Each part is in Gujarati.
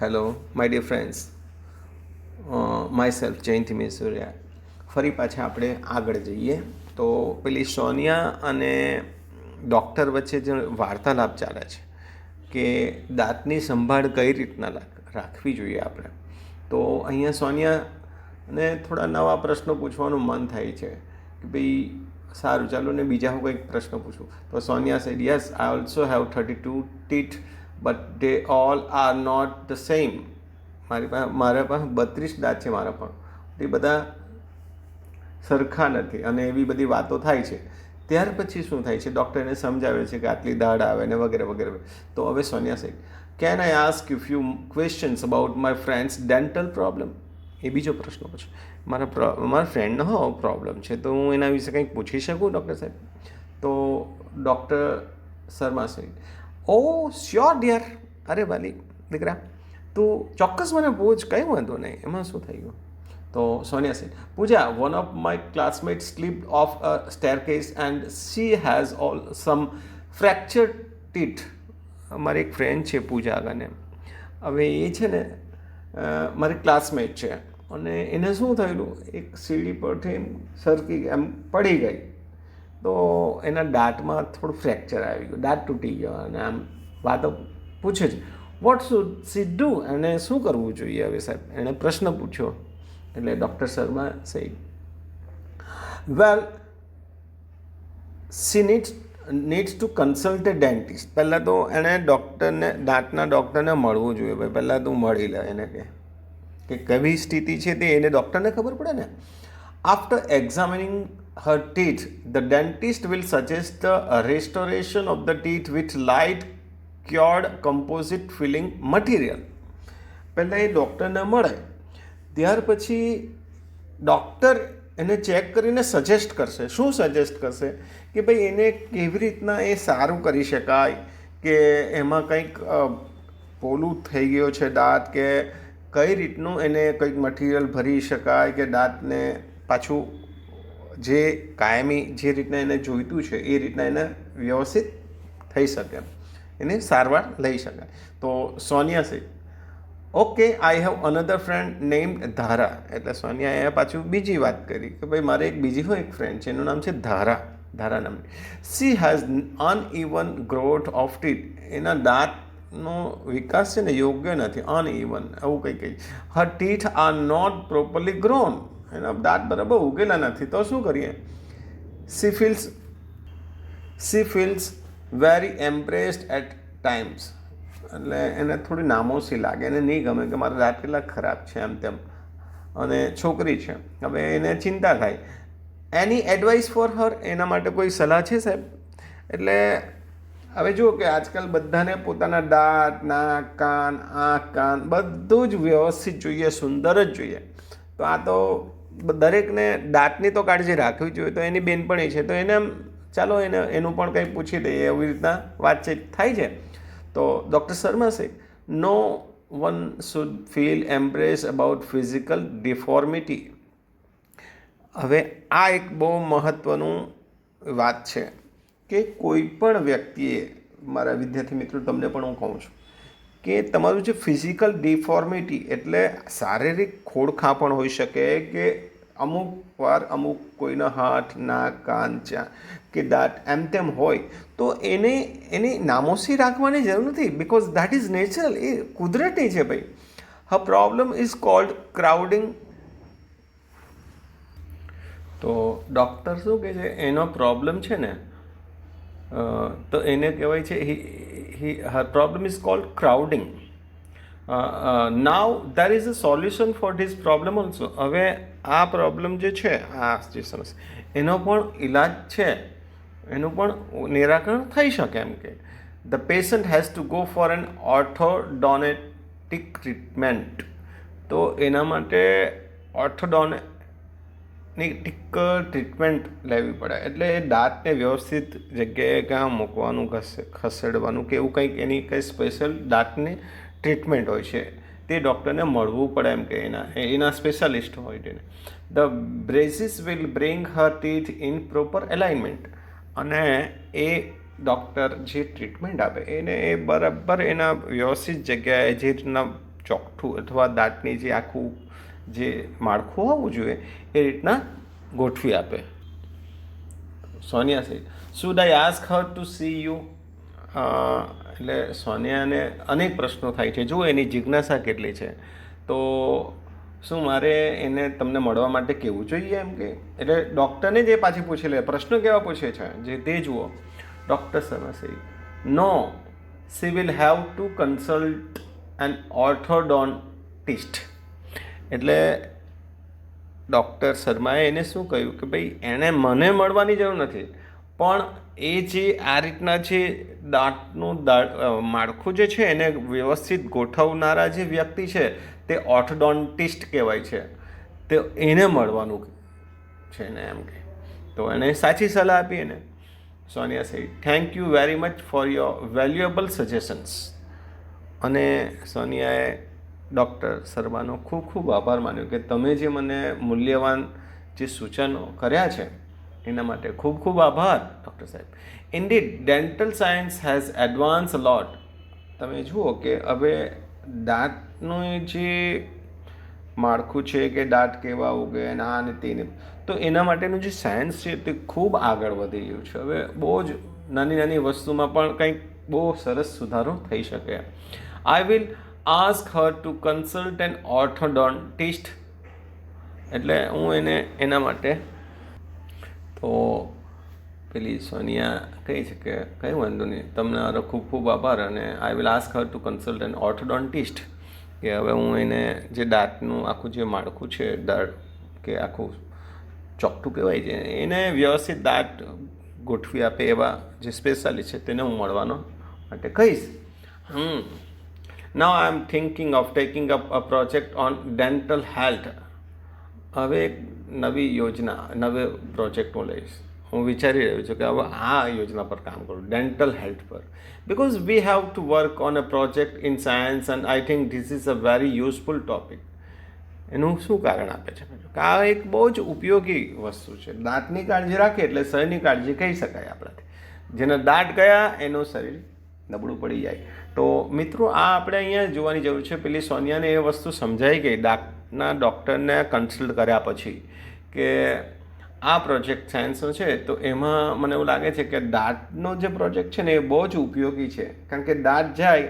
Hello my dear friends, myself Jayanti Mesuriya. ફરી પાછા આપણે આગળ જઈએ તો પેલી સોનિયા અને ડૉક્ટર વચ્ચે જે વાર્તાલાપ ચાલે છે કે દાંતની સંભાળ કઈ રીતના રાખવી જોઈએ આપણે, તો અહીંયા સોનિયાને થોડા નવા પ્રશ્નો પૂછવાનું મન થાય છે કે ભાઈ સારું ચાલો ને બીજા હું કંઈક પ્રશ્ન પૂછું. તો Sonia said yes I also have 32 teeth but they all are not the same. મારા પાસે 32 દાંત છે, મારા પણ તે બધા સરખા નથી અને એવી બધી વાતો થાય છે. ત્યાર પછી શું થાય છે, ડૉક્ટરને સમજાવે છે કે આટલી દાઢ આવે ને વગેરે વગેરે. તો હવે Sonia said can I ask you few questions about my friends dental problem. એ બીજો પ્રશ્ન પૂછો, મારા ફ્રેન્ડનો પ્રોબ્લેમ છે તો હું એના વિશે કંઈક પૂછી શકું ડૉક્ટર સાહેબ? તો ડૉક્ટર શર્મા સાહેબ ઓ શ્યોર ડિયર, અરે વાલી દીકરા તું ચોક્કસ મને પૂછ, કંઈ વાંધો નહીં, એમાં શું થઈ ગયું? તો Sonia said Pooja, one of my classmate slipped off a staircase and she has all some fractured teeth. મારી એક ફ્રેન્ડ છે પૂજા આગળ, હવે એ છે ને મારી ક્લાસમેટ છે અને એને શું થયેલું, એક સીડી પરથી સરકી એમ પડી ગઈ તો એના દાંતમાં થોડું ફ્રેક્ચર આવી ગયું, દાંત તૂટી ગયો અને આમ વાતો પૂછે છે. વોટ શુડ સી ડુ, એને શું કરવું જોઈએ હવે સાહેબ? એણે પ્રશ્ન પૂછ્યો એટલે doctor Sharma said well she needs to consult a dentist. પહેલાં તો એણે દાંતના ડૉક્ટરને મળવું જોઈએ. ભાઈ પહેલાં તું મળી લે એને, કે કેવી સ્થિતિ છે તે એને ડૉક્ટરને ખબર પડે ને. After examining her teeth, the dentist will suggest the restoration of the teeth with light cured composite filling material. પહેલાં એ ડૉક્ટરને મળે, ત્યાર પછી ડૉક્ટર એને ચેક કરીને સજેસ્ટ કરશે. શું સજેસ્ટ કરશે કે ભાઈ એને કેવી રીતના એ સારું કરી શકાય, કે એમાં કંઈક પોલું થઈ ગયો છે દાંત, કે કઈ રીતનું એને કંઈક મટીરિયલ ભરી શકાય કે દાંતને પાછું જે કાયમી જે રીતના એને જોઈતું છે એ રીતના એને વ્યવસ્થિત થઈ શકે, એને સારવાર લઈ શકાય. તો Sonia said okay I have another friend named Dhara. એટલે સોનિયાએ પાછું બીજી વાત કરી કે ભાઈ મારે એક એક ફ્રેન્ડ છે, એનું નામ છે ધારા નામની. She has uneven growth of teeth. એના દાંતનો વિકાસ છે ને યોગ્ય નથી, અનઇવન એવું કંઈ her teeth are not properly grown. એના દાંત બરાબર ઉગેલા નથી. તો શું કરીએ? She feels very embarrassed at times. એટલે એને થોડી નામોશી લાગે, એને નહીં ગમે કે મારા દાંત કેટલા ખરાબ છે એમ તેમ, અને છોકરી છે, હવે એને ચિંતા થાય. એની એડવાઇસ ફોર હર, એના માટે કોઈ સલાહ છે સાહેબ? એટલે હવે જુઓ કે આજકાલ બધાને પોતાના દાંત, નાક, કાન, આંખ, કાન બધું જ વ્યવસ્થિત જોઈએ, સુંદર જ જોઈએ. તો આ તો દરેકને દાંતની તો કાળજી રાખવી જોઈએ. તો એની બેનપણી છે તો એને ચાલો એનું પણ કંઈ પૂછી દઈએ, એવી રીતના વાતચીત થાય છે. તો doctor Sharma said no one should feel embarrass about physical deformity. હવે આ એક બહુ મહત્ત્વનું વાત છે કે કોઈ પણ વ્યક્તિએ, મારા વિદ્યાર્થી મિત્રો તમને પણ હું કહું છું કે તમારું જે ફિઝિકલ ડિફોર્મિટી એટલે શારીરિક ખોડખાં પણ હોઈ શકે, કે અમુક વાર અમુક કોઈના હાથ, નાક, કાન કે દાંત એમ તેમ હોય, તો એની નામોશી રાખવાની જરૂર નથી, બિકોઝ દેટ ઇઝ નેચરલ, એ કુદરતી છે ભાઈ. હર પ્રોબ્લેમ ઇઝ કોલ્ડ ક્રાઉડિંગ. તો ડૉક્ટર શું કહે છે, એનો પ્રોબ્લેમ છે ને તો એને કહેવાય છે her problem is called crowding. Now there is a solution for this problem also. હવે આ પ્રોબ્લેમ જે છે, આ જે સમસ્યા, એનો પણ ઈલાજ છે, એનું પણ નિરાકરણ થઈ શકે. એમ કે the patient has to go for an orthodontic treatment. તો એના માટે ઓર્થોડોન્ટિક ટ્રીટમેન્ટ લેવી પડે. એટલે એ દાંતને વ્યવસ્થિત જગ્યાએ ક્યાં મૂકવાનું, ખસેડવાનું કે એવું કંઈક એની કંઈ સ્પેશિયલ દાંતની ટ્રીટમેન્ટ હોય છે, તે ડૉક્ટરને મળવું પડે. એમ કે એના સ્પેશિયાલિસ્ટ હોય તેને. The braces will bring her teeth in proper alignment. અને એ ડૉક્ટર જે ટ્રીટમેન્ટ આપે એને એ બરાબર એના વ્યવસ્થિત જગ્યાએ જે રીતના ચોકઠું અથવા દાંતની જે આખું જે માળખું હોવું જોઈએ એ રીતના ગોઠવી આપે. Sonia said, should I ask her to see you? એટલે સોનિયાને અનેક પ્રશ્નો થાય છે. જુઓ એની જિજ્ઞાસા કેટલી છે. તો શું મારે એને તમને મળવા માટે કહેવું જોઈએ એમ કે? એટલે ડૉક્ટરને જ એ પાછી પૂછી લે. પ્રશ્નો કેવા પૂછે છે જે તે જુઓ. Doctor Sharma said, no, she will have to consult an orthodontist. એટલે ડૉક્ટર શર્માએ એને શું કહ્યું કે ભાઈ એણે મને મળવાની જરૂર નથી, પણ એ જે આ રીતના જે દાંતનું માળખું જે છે એને વ્યવસ્થિત ગોઠવનારા જે વ્યક્તિ છે તે ઓર્થોડોન્ટિસ્ટ કહેવાય છે, તે એને મળવાનું છે ને એમ કે. તો એણે સાચી સલાહ આપી એને. Sonia said, thank you very much for your valuable suggestions. અને સોનિયાએ ડૉક્ટર શર્માનો ખૂબ ખૂબ આભાર માન્યો કે તમે જે મને મૂલ્યવાન જે સૂચનો કર્યા છે એના માટે ખૂબ ખૂબ આભાર ડૉક્ટર સાહેબ. Indeed dental science has advance a lot. તમે જુઓ કે હવે દાંતનું જે માળખું છે કે દાંત કેવા ઉગે અને આ ને તેને, તો એના માટેનું જે સાયન્સ છે તે ખૂબ આગળ વધી ગયું છે. હવે બહુ જ નાની નાની વસ્તુમાં પણ કંઈક બહુ સરસ સુધારો થઈ શકે. I will ask her to consult an orthodontist. એટલે હું એને એના માટે, તો પેલી સોનિયા કહે છે કે કંઈ વાંધો નહીં, તમને મારો ખૂબ ખૂબ આભાર, અને I will ask her to consult an orthodontist. કે હવે હું એને જે દાંતનું આખું જે માળખું છે, દાંત કે આખું ચોકઠું કહેવાય છે, એને વ્યવસ્થિત દાંત ગોઠવી આપે એવા જે સ્પેશિયાલિસ્ટ છે તેને હું મળવાનો માટે કહીશ. Now I am thinking of taking up a project on dental health. હવે એક નવી યોજના, નવો પ્રોજેક્ટ હું લઈશ. હું વિચારી રહ્યો છું કે હવે આ યોજના પર કામ કરું, ડેન્ટલ હેલ્થ પર. Because we have to work on a project in science and I think this is a very useful topic. એનું શું કારણ આપે છે કે આ એક બહુ જ ઉપયોગી વસ્તુ છે. દાંતની કાળજી રાખે એટલે શરીરની કાળજી કહી શકાય આપણાથી. જેના દાંત ગયા એનું શરીર નબળું પડી જાય. તો મિત્રો આ આપણે અહીંયા જોવાની જરૂર છે. પેલી સોનિયાને એ વસ્તુ સમજાઈ ગઈ દાંતના ડૉક્ટરને કન્સલ્ટ કર્યા પછી કે આ પ્રોજેક્ટ સાયન્સનો છે, તો એમાં મને એવું લાગે છે કે દાંતનો જે પ્રોજેક્ટ છે ને એ બહુ જ ઉપયોગી છે. કારણ કે દાંત જાય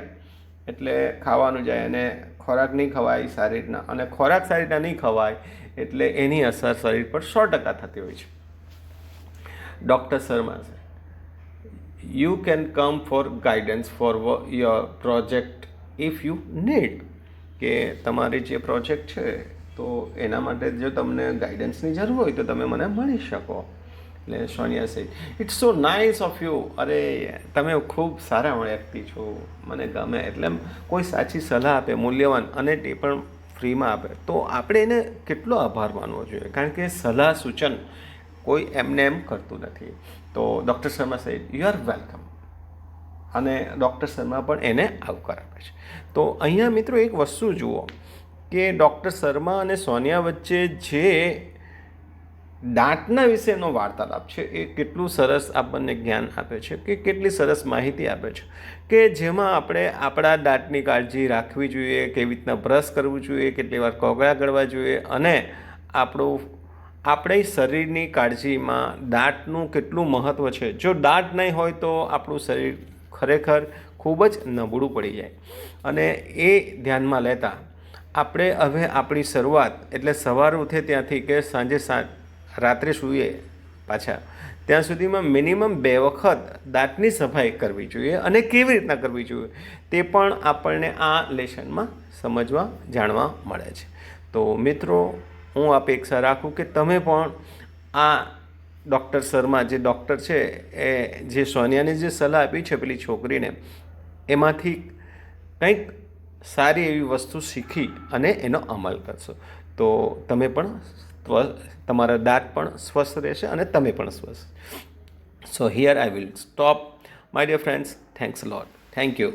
એટલે ખાવાનું જાય, અને ખોરાક નહીં ખવાય સારી રીતના, અને ખોરાક સારી રીતના નહીં ખવાય એટલે એની અસર શરીર પર 100% થતી હોય છે. ડૉક્ટર શર્મા છે, you can come for guidance for your project if you need. કે તમારી જે પ્રોજેક્ટ છે તો એના માટે જો તમને ગાઈડન્સની જરૂર હોય તો તમે મને મળી શકો. એટલે Sonia said, it's so nice of you. અરે તમે ખૂબ સારા વ્યક્તિ છો, મને ગમે. એટલે કોઈ સાચી સલાહ આપે મૂલ્યવાન, અને તે પણ ફ્રીમાં આપે, તો આપણે એને કેટલો આભાર માનવો જોઈએ. કારણ કે સલાહ સૂચન કોઈ એમને એમ કરતું નથી. તો doctor Sharma said, you are welcome. અને ડૉક્ટર શર્મા પણ એને આવકાર આપે છે. તો અહીંયા મિત્રો એક વસ્તુ જુઓ કે ડૉક્ટર શર્મા અને સોનિયા વચ્ચે જે દાંતના વિશેનો વાર્તાલાપ છે એ કેટલું સરસ આપણને જ્ઞાન આપે છે, કે કેટલી સરસ માહિતી આપે છે, કે જેમાં આપણે આપણા દાંતની કાળજી રાખવી જોઈએ, કેવી રીતના બ્રશ કરવું જોઈએ, કેટલી વાર કોગળા કરવા જોઈએ, અને આપણી શરીરની કાળજીમાં દાંતનું કેટલું મહત્ત્વ છે. જો દાંત નહીં હોય તો આપણું શરીર ખરેખર ખૂબ જ નબળું પડી જાય. અને એ ધ્યાનમાં લેતા આપણે હવે આપણી શરૂઆત, એટલે સવારે ઉઠે ત્યાંથી કે સાંજે રાત્રે સૂઈએ પાછા, ત્યાં સુધીમાં મિનિમમ 2 વખત દાંતની સફાઈ કરવી જોઈએ. અને કેવી રીતના કરવી જોઈએ તે પણ આપણને આ લેસનમાં સમજવા જાણવા મળે છે. તો મિત્રો, હું અપેક્ષા રાખું કે તમે પણ આ ડૉક્ટર શર્મા જે ડૉક્ટર છે એ જે સોનિયાને જે સલાહ આપી છે પેલી છોકરીને, એમાંથી કંઈક સારી એવી વસ્તુ શીખી અને એનો અમલ કરશો તો તમે પણ તમારા દાંત પણ સ્વસ્થ રહેશે અને તમે પણ સ્વસ્થ. So here I will stop my dear friends. Thanks a lot. Thank you.